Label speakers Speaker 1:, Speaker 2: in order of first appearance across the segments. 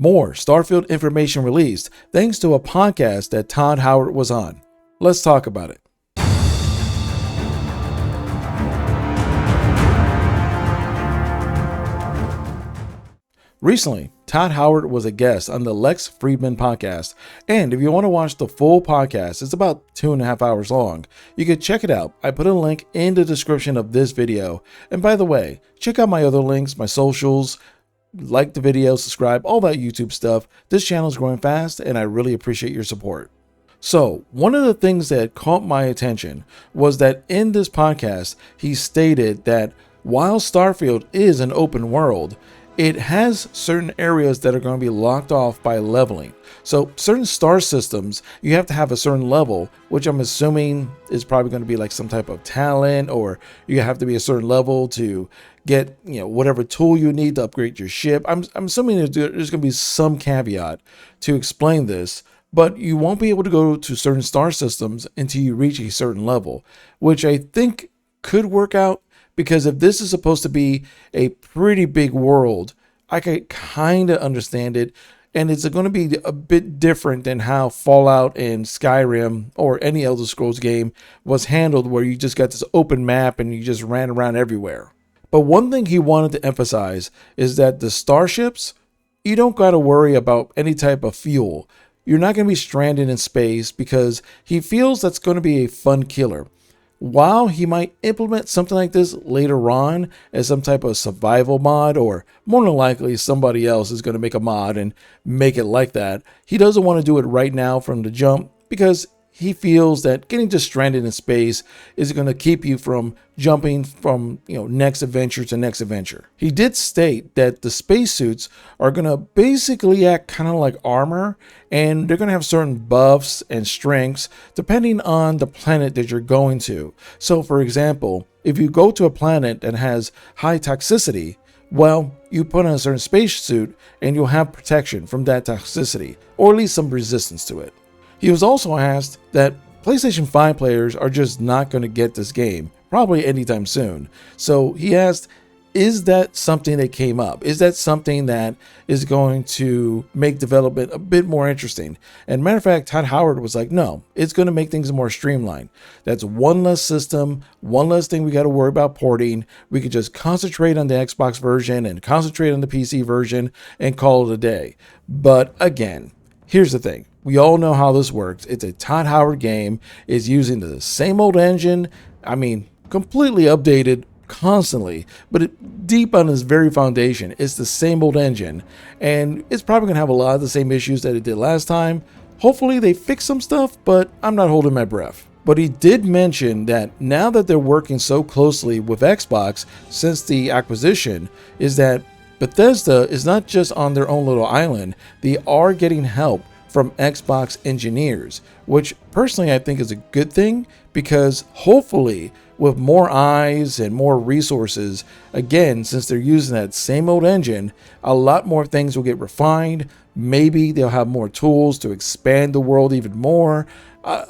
Speaker 1: More Starfield information released thanks to a podcast that Todd Howard was on. Let's talk about it. Recently, Todd Howard was a guest on the Lex Friedman podcast, and if you want to watch the full podcast, it's about 2.5 hours long. You can check it out. I put a link in the description of this video. And by the way, check out my other links, my socials, like the video, subscribe, all that YouTube stuff. This channel is growing fast, and I really appreciate your support. So, one of the things that caught my attention was that in this podcast, he stated that while Starfield is an open world, it has certain areas that are going to be locked off by leveling. So certain star systems, you have to have a certain level, which I'm assuming is probably going to be like some type of talent, or you have to be a certain level to get, whatever tool you need to upgrade your ship. I'm assuming there's going to be some caveat to explain this, but you won't be able to go to certain star systems until you reach a certain level, which I think could work out. Because if this is supposed to be a pretty big world, I could kind of understand it. And it's going to be a bit different than how Fallout and Skyrim or any Elder Scrolls game was handled, where you just got this open map and you just ran around everywhere. But one thing he wanted to emphasize is that the starships, you don't got to worry about any type of fuel. You're not going to be stranded in space, because he feels that's going to be a fun killer. While he might implement something like this later on as some type of survival mod, or more than likely somebody else is going to make a mod and make it like that, he doesn't want to do it right now from the jump, because he feels that getting just stranded in space is going to keep you from jumping from next adventure to next adventure. He did state that the spacesuits are going to basically act kind of like armor, and they're going to have certain buffs and strengths depending on the planet that you're going to. So for example, if you go to a planet that has high toxicity, well, you put on a certain spacesuit and you'll have protection from that toxicity, or at least some resistance to it. He was also asked that PlayStation 5 players are just not going to get this game, probably anytime soon. So he asked, is that something that came up? Is that something that is going to make development a bit more interesting? And matter of fact, Todd Howard was like, no, it's going to make things more streamlined. That's one less system, one less thing we got to worry about porting. We could just concentrate on the Xbox version and concentrate on the PC version and call it a day. But again, here's the thing. We all know how this works. It's a Todd Howard game. It's using the same old engine. Completely updated constantly, but deep on its very foundation, it's the same old engine. And it's probably going to have a lot of the same issues that it did last time. Hopefully they fix some stuff, but I'm not holding my breath. But he did mention that now that they're working so closely with Xbox since the acquisition, is that Bethesda is not just on their own little island. They are getting help from Xbox engineers, which personally I think is a good thing, because hopefully with more eyes and more resources, again, since they're using that same old engine, a lot more things will get refined. Maybe they'll have more tools to expand the world even more.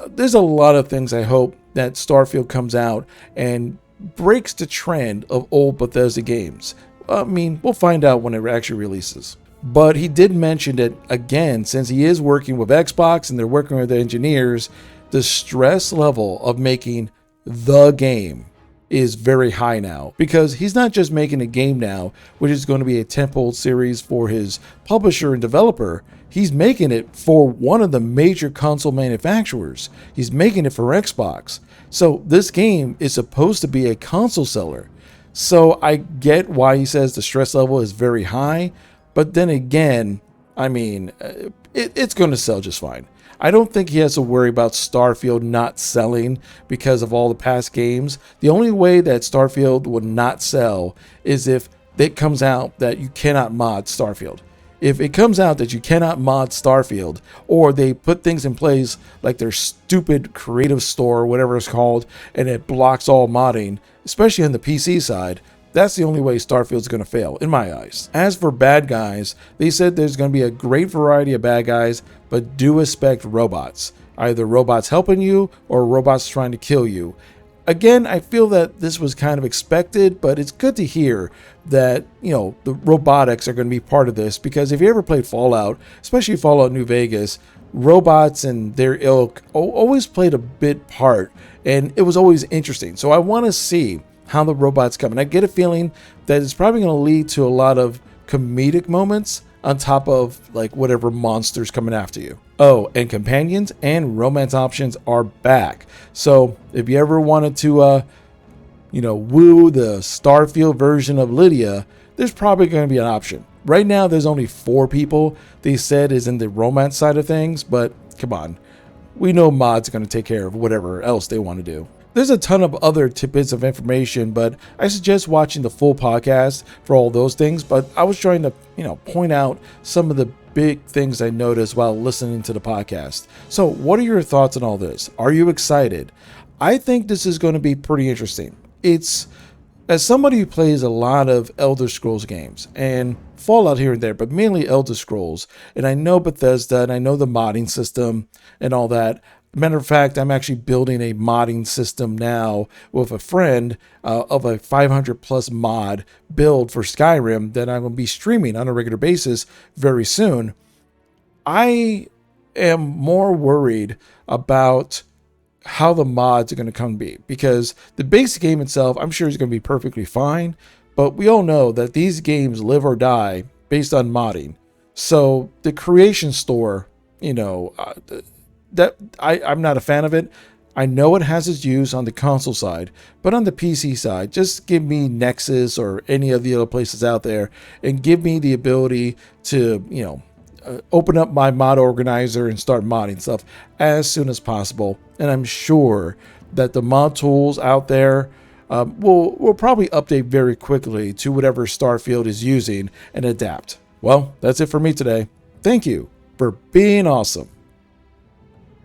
Speaker 1: There's a lot of things I hope that Starfield comes out and breaks the trend of old Bethesda games. We'll find out when it actually releases. But he did mention that, again, since he is working with Xbox and they're working with the engineers, the stress level of making the game is very high now, because he's not just making a game now, which is going to be a tentpole series for his publisher and developer. He's making it for one of the major console manufacturers. He's making it for Xbox. So this game is supposed to be a console seller. So I get why he says the stress level is very high. But then again, it's going to sell just fine. I don't think he has to worry about Starfield not selling because of all the past games. The only way that Starfield would not sell is if it comes out that you cannot mod Starfield. If it comes out that you cannot mod Starfield, or they put things in place like their stupid creative store or whatever it's called, and it blocks all modding, especially on the PC side, that's the only way Starfield's going to fail, in my eyes. As for bad guys, they said there's going to be a great variety of bad guys, but do expect robots. Either robots helping you or robots trying to kill you. Again, I feel that this was kind of expected, but it's good to hear that, the robotics are going to be part of this, because if you ever played Fallout, especially Fallout New Vegas, robots and their ilk always played a big part, and it was always interesting. So I want to see how the robots come. And I get a feeling that it's probably going to lead to a lot of comedic moments on top of like whatever monster's coming after you. Oh, and companions and romance options are back. So if you ever wanted to, woo the Starfield version of Lydia, there's probably going to be an option. Right now, there's only 4 people they said is in the romance side of things, but come on. We know mods are going to take care of whatever else they want to do. There's a ton of other tidbits of information, but I suggest watching the full podcast for all those things. But I was trying to, point out some of the big things I noticed while listening to the podcast. So what are your thoughts on all this? Are you excited? I think this is going to be pretty interesting. It's, as somebody who plays a lot of Elder Scrolls games and Fallout here and there, but mainly Elder Scrolls, and I know Bethesda and I know the modding system and all that. Matter of fact, I'm actually building a modding system now with a friend of a 500 plus mod build for Skyrim that I'm going to be streaming on a regular basis very soon. I am more worried about how the mods are going to come to be, because the base game itself, I'm sure is going to be perfectly fine, but we all know that these games live or die based on modding. So the creation store, that I'm not a fan of it. I know it has its use on the console side, but on the PC side, just give me Nexus or any of the other places out there and give me the ability to, open up my mod organizer and start modding stuff as soon as possible. And I'm sure that the mod tools out there will probably update very quickly to whatever Starfield is using and adapt. Well, that's it for me today. Thank you for being awesome.